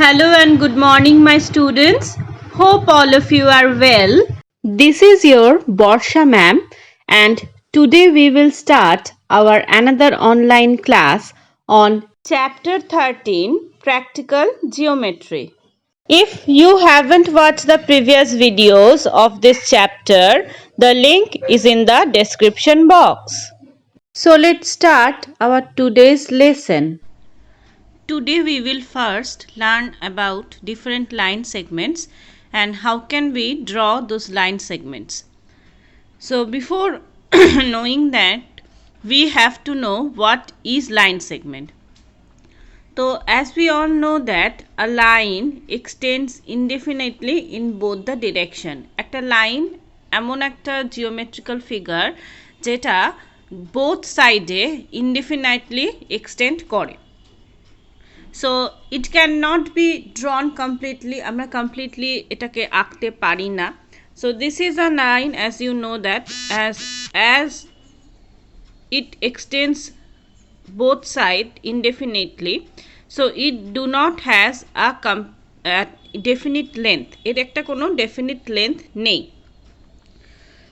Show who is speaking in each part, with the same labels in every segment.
Speaker 1: Hello and good morning, my students. Hope all of you are well. This is your Borsha ma'am, and today we will start our another online class on chapter 13 Practical Geometry. If you haven't watched the previous videos of this chapter, the link is in the description box. So let's start our today's lesson. Today we will first learn about different line segments and how can we draw those line segments. So before knowing that, we have to know what is line segment. So as we all know that a line extends indefinitely in both the direction. একটা line এমন একটা geometrical figure যেটা both সাইডে indefinitely extend করে. So it cannot be drawn completely. আমরা completely এটাকে আঁকতে পারি না. So this is a line, as you know that as it extends both side indefinitely, so it do not has a definite length. এর একটা কোনো definite length নেই.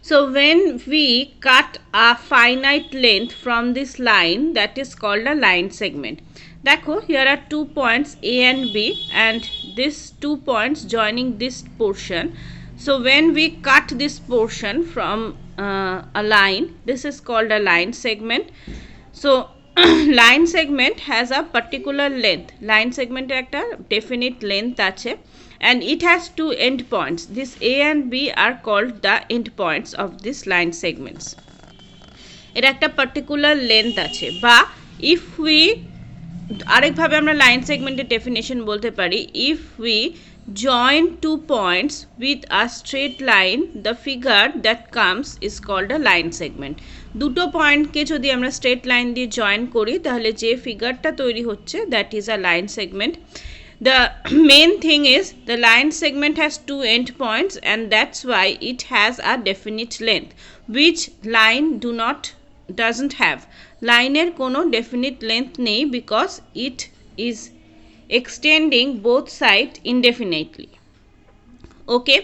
Speaker 1: So when we cut a finite length from this line, that is called a line segment. Dekho, here are 2 points A and B, and these 2 points joining this portion. So when we cut this portion from a line, this is called a line segment. So line segment has a particular length. Line segment একটা definite length আছে, and it has 2 end points. This A and B are called the end points of this line segments. এর একটা particular length আছে, বা if we আরেকভাবে আমরা line সেগমেন্টের definition বলতে পারি, if we join 2 points with a straight line, the figure that comes is called a line segment. দুটো পয়েন্টকে যদি আমরা স্ট্রেট লাইন দিয়ে জয়েন করি তাহলে যে ফিগারটা তৈরি হচ্ছে that is a line segment. The main thing is the line segment has 2 end points, and that's why it has a definite length, which line doesn't have. লাইনের কোনো definite length নেই because it is extending both sides indefinitely. Okay,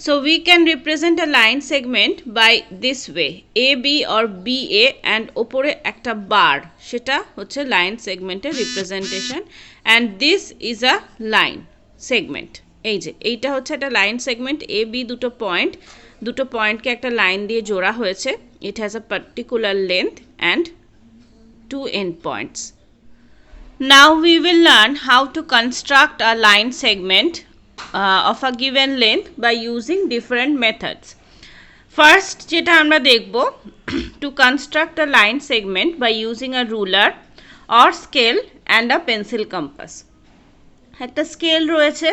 Speaker 1: so we can represent a line segment by this way: AB or BA and opore একটা bar, সেটা হচ্ছে line segmenটের representation, and this is a line segment. এই যে এইটা হচ্ছে একটা line segment. AB দুটো পয়েন্টকে একটা লাইন দিয়ে জোড়া হয়েছে. It has a particular length and 2 end points. Now we will learn how to construct a line segment of a given length by using different methods. First যেটা আমরা দেখব, to construct a line segment by using a ruler or scale and a pencil compass. একটা scale রয়েছে,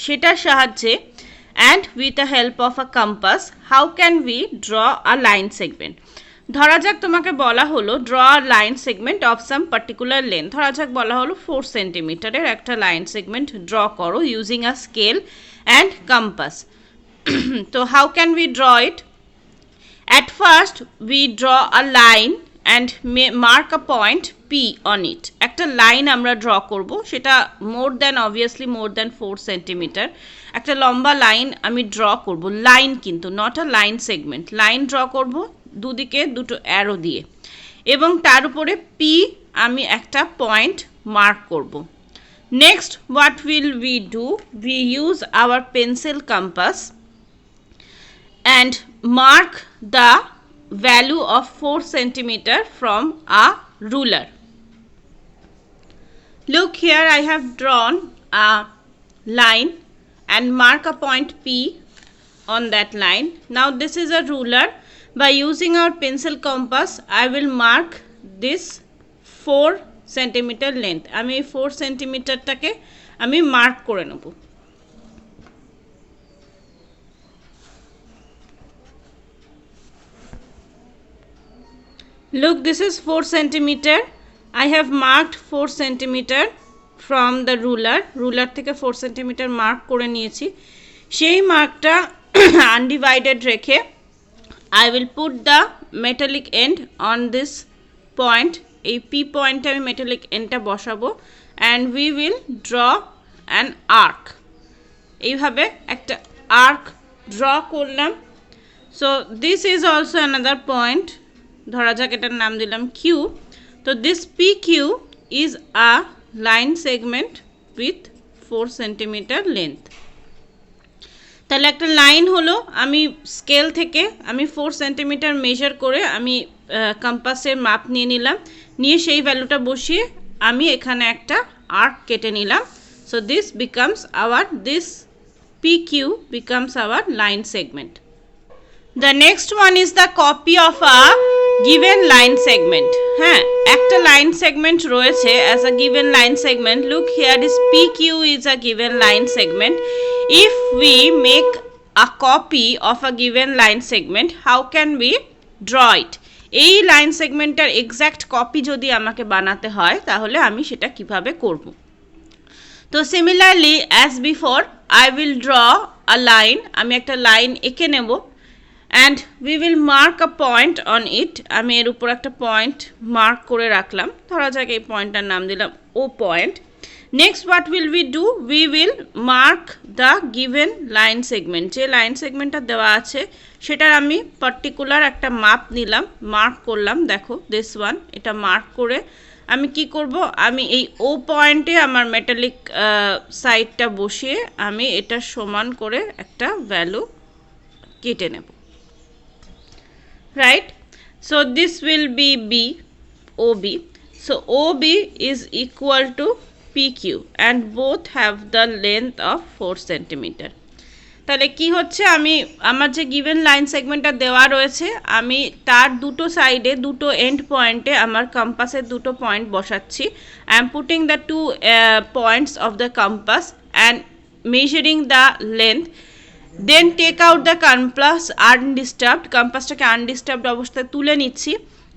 Speaker 1: সেটার সাহায্যে and with the help of a compass, how can we draw a line segment? ধরা যাক তোমাকে বলা হলো draw a line segment of some particular length. ধরা যাক বলা হলো 4 সেন্টিমিটারের একটা লাইন সেগমেন্ট ড্র করো using a scale and compass. So how can we draw it? At first we draw a line and mark a point P on it. একটা line আমরা draw করব, সেটা obviously more than 4 সেন্টিমিটার. একটা লম্বা line আমি draw করব, line কিন্তু not a line segment. Line draw করব দুদিকে দুটো অ্যারো দিয়ে, এবং তার উপরে P আমি একটা পয়েন্ট মার্ক করব. Next what will we do? We use our pencil compass and mark the value of 4 centimeter from a ruler. Look here, I have drawn a line and mark a point P on that line. Now this is a ruler. By using our pencil compass, I will mark this 4 centimeter length. আমি 4 সেন্টিমিটারটাকে আমি mark করে নেব. Look, this is 4 centimeter. I have marked 4 centimeter from the ruler. Ruler থেকে 4 centimeter mark করে নিয়েছি. সেই মার্কটা undivided রেখে I will put the metallic end on this point. এই P পয়েন্টে আমি মেটালিক এন্ডটা বসাবো
Speaker 2: and we will draw an arc. এইভাবে একটা arc draw করলাম. So this is also another point. ধরা যাক এটার নাম দিলাম Q. তো this PQ is a line segment with 4 cm length. তাহলে একটা লাইন হলো, আমি স্কেল থেকে আমি 4 সেন্টিমিটার মেজার করে আমি কম্পাসের মাপ নিয়ে নিলাম, নিয়ে সেই ভ্যালুটা বসিয়ে আমি এখানে একটা আর্ক কেটে নিলাম. So this becomes our, this PQ becomes our line segment. The next one is the copy of a given line segment. হ্যাঁ, একটা line segment রয়েছে as a given line segment. Look here, this PQ is a given line segment. If we make a copy of a given line segment, how can we draw it? এই line সেগমেন্টের exact copy যদি আমাকে বানাতে হয় তাহলে আমি সেটা কিভাবে করব? তো similarly as before I will draw a line, আমি একটা লাইন এঁকে নেব and we will mark a point on it. আমি এর উপর একটা পয়েন্ট মার্ক করে রাখলাম, ধরা যাক এই পয়েন্টটার নাম দিলাম O point. Next what will we do, we will mark the given line segment. যে লাইন সেগমেন্টটা দেওয়া আছে সেটার আমি পার্টিকুলার একটা মাপ নিলাম, মার্ক করলাম. দেখো দিস ওয়ান, এটা মার্ক করে আমি কি করব, আমি এই ও পয়েন্টে আমার মেটালিক সাইডটা বসিয়ে আমি এটা সমান করে একটা ভ্যালু কেটে নেব. Right, so this will be B, OB. So OB is equal to PQ and both have the length of 4 centimeter. তাহলে কি হচ্ছে, আমি আমার যে গিভেন লাইন সেগমেন্টটা দেওয়া রয়েছে আমি তার দুটো সাইডে দুটো এন্ড পয়েন্টে আমার কম্পাসের দুটো পয়েন্ট বসাচ্ছি. I am putting the two points of the compass and measuring the length. Then take out the compass undisturbed, কম্পাসটাকে আনডিস্টার্বড অবস্থায় তুলে নিচ্ছি.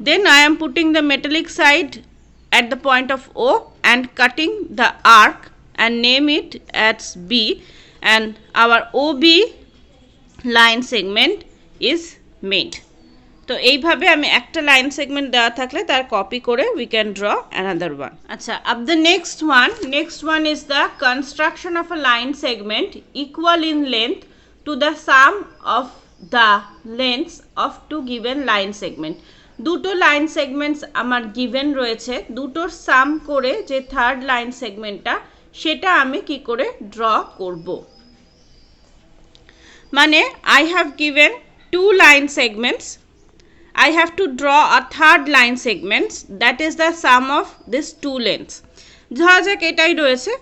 Speaker 2: Then I am putting the metallic side at the point of O and cutting the arc and name it as B, and our OB line segment is made. তো এইভাবে আমি একটা line segment দেওয়া থাকলে তার কপি করে we can draw another one. আচ্ছা, up the next one is the construction of a line segment equal in length to the sum of the lengths of two given line segment. দুটো line segments আমার given রয়েছে, দুটোর সাম করে যে third line সেগমেন্টটা সেটা আমি কি করে ড্র করব. মানে I have given to line segments, I have to draw a third line segments that is the sum of these two lengths. ধরা যাক এটাই রয়েছে,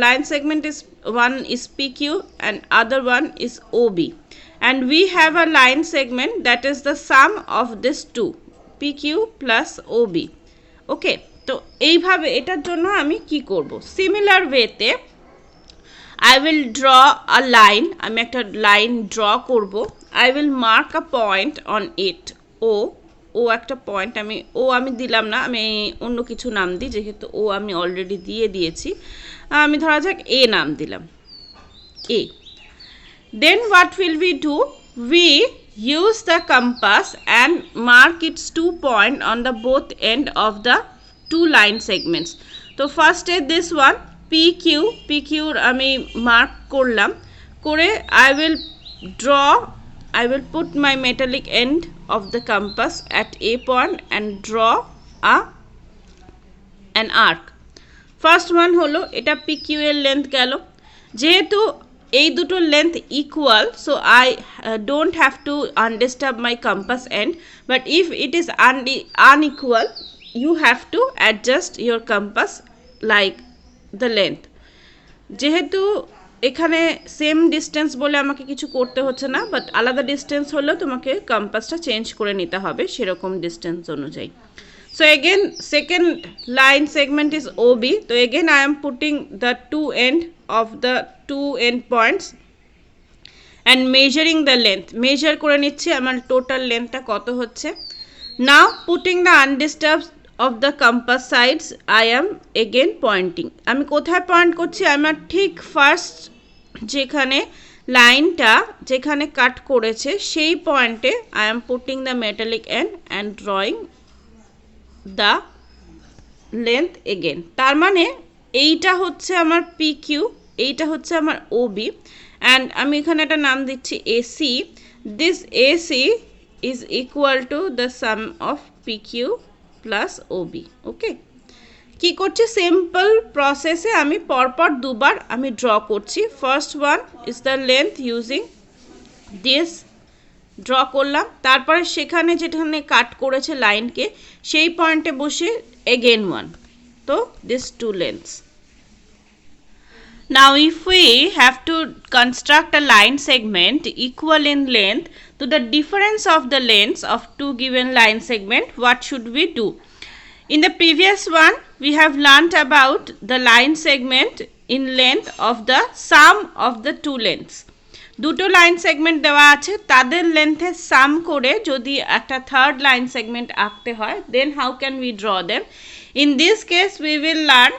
Speaker 2: line segment is one is PQ and other one is OB, and we have a line segment that is the sum of these two, PQ plus OB. ওকে, তো এইভাবে এটার জন্য আমি কি করব, সিমিলার ওয়েতে I will draw a line, আমি একটা লাইন ড্র করব. I will mark a point on it, ও একটা পয়েন্ট, আমি দিলাম না, আমি অন্য কিছু নাম দিই যেহেতু ও আমি অলরেডি দিয়েছি. আমি ধরা যাক এ নাম দিলাম, A. Then what will we do, we use the compass and mark its 2 point on the both end of the two line segments. So first this one PQ আমি মার্ক করলাম, করে I will put my metallic end of the compass at a point and draw an arc. First one হলো এটা PQ এর length গেল, যেহেতু এই দুটো length equal so I don't have to undisturb my compass and, but if it is unequal you have to adjust your compass like the length. যেহেতু এখানে same distance বলে আমাকে কিছু করতে হচ্ছে না, বাট আলাদা ডিস্টেন্স হলেও তোমাকে কম্পাসটা চেঞ্জ করে নিতে হবে সেরকম ডিস্টেন্স অনুযায়ী. So again second line segment is OB. So again I am putting the two end of the two end points and measuring the length. Measure করে নিচ্ছি আমার টোটাল লেন্থটা কত হচ্ছে. Now putting the undisturbed of the compass sides I am again pointing. আমি কোথায় point করছি, আমার ঠিক ফার্স্ট যেখানে লাইনটা যেখানে কাট করেছে সেই পয়েন্টে I am putting the metallic end and drawing the length again. তার মানে এইটা হচ্ছে আমার PQ, এইটা হচ্ছে আমার OB, অ্যান্ড আমি এখানে একটা নাম দিচ্ছি AC. This AC is equal to the some of PQ plus OB. ওকে, কি করছি, সিম্পল প্রসেসে আমি পরপর দুবার আমি ড্র করছি. First one is the length using this, draw করলাম. তারপরে সেখানে যেখানে কাট করেছে লাইনকে সেই পয়েন্টে বসে এগেন ওয়ান. তো this two lengths. Now if we have to construct a line segment equal in length to the difference of the lengths of two given line segment, what should we do? In the previous one we have learnt about the line segment in length of the sum of the two lengths. দুটো line segment দেওয়া আছে, তাদের লেন্থের সাম করে যদি একটা third line segment আঁকতে হয়, then how can we draw them? In this case we will learn,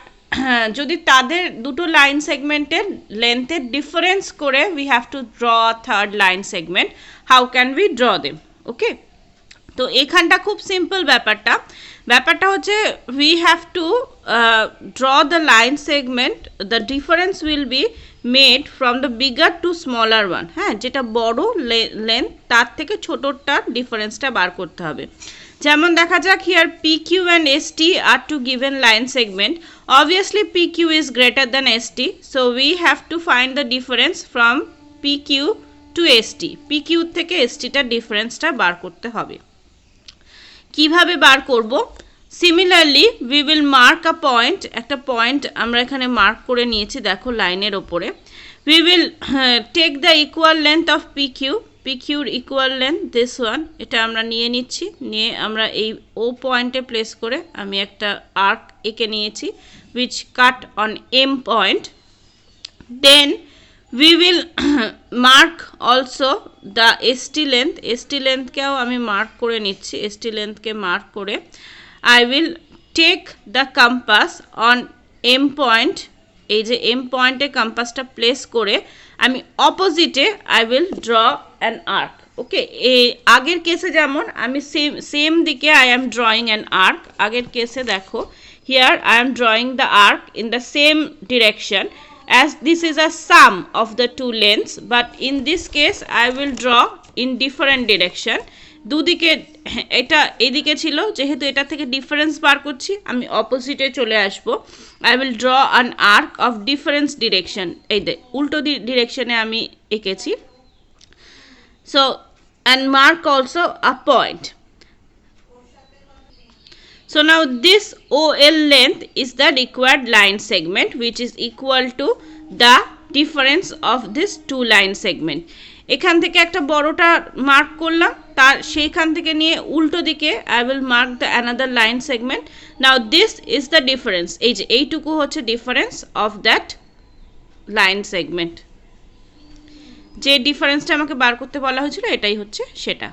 Speaker 2: যদি তাদের দুটো লাইন সেগমেন্টের লেন্থের ডিফারেন্স করে we have to draw third line segment, how can we draw them? Okay, তো এখানটা খুব সিম্পল ব্যাপারটা হচ্ছে we have to draw the line segment, the difference will be made from the bigger to smaller one. হ্যাঁ, যেটা বড় length তার থেকে ছোটোটার ডিফারেন্সটা বার করতে হবে. যেমন দেখা যাক, here PQ and ST are two given line segment. Obviously PQ is greater than ST, so we have to find the difference from PQ to ST. PQ থেকে ST টার ডিফারেন্সটা বার করতে হবে. কিভাবে বার করব? Similarly we will mark a point, একটা point আমরা এখানে মার্ক করে নিয়েছি দেখো লাইনের ওপরে. We will take the equal length of PQর ইকুয়াল লেন্থ দিস ওয়ান, এটা আমরা নিয়ে নিচ্ছি. নিয়ে আমরা এই ও পয়েন্টে প্লেস করে আমি একটা আর্ক এঁকে নিয়েছি which cut on M point. Then we will mark also the ST লেন্থকেও আমি মার্ক করে নিচ্ছি. ST লেন্থকে মার্ক করে I will take the compass on M point, এই যে M পয়েন্টে কম্পাসটা প্লেস করে আমি অপোজিটে I will draw an arc. ওকে, এই আগের কেসে যেমন আমি সেম দিকে I am drawing an arc. আগের কেসে দেখো, here I am drawing the arc in the same direction, as this is a sum of the two lengths, but in this case I will draw in different direction. দুদিকে, এটা এদিকে ছিল, যেহেতু এটা থেকে ডিফারেন্স বার করছি আমি অপোজিটে চলে আসব. I will draw an arc of different direction. এই যে উল্টো ডিরেকশনে আমি এঁকেছি. So and mark also a point. So now this OL length is the required line segment which is equal to the difference of this two line segment. এখান থেকে একটা বড়টা mark করলাম, তার সেইখান থেকে নিয়ে উল্টো দিকে I will mark the another line segment. Now this is the difference, এই যে এইটুকু হচ্ছে difference of that line segment. যে ডিফারেন্সটা আমাকে বার করতে বলা হয়েছিল এটাই হচ্ছে সেটা.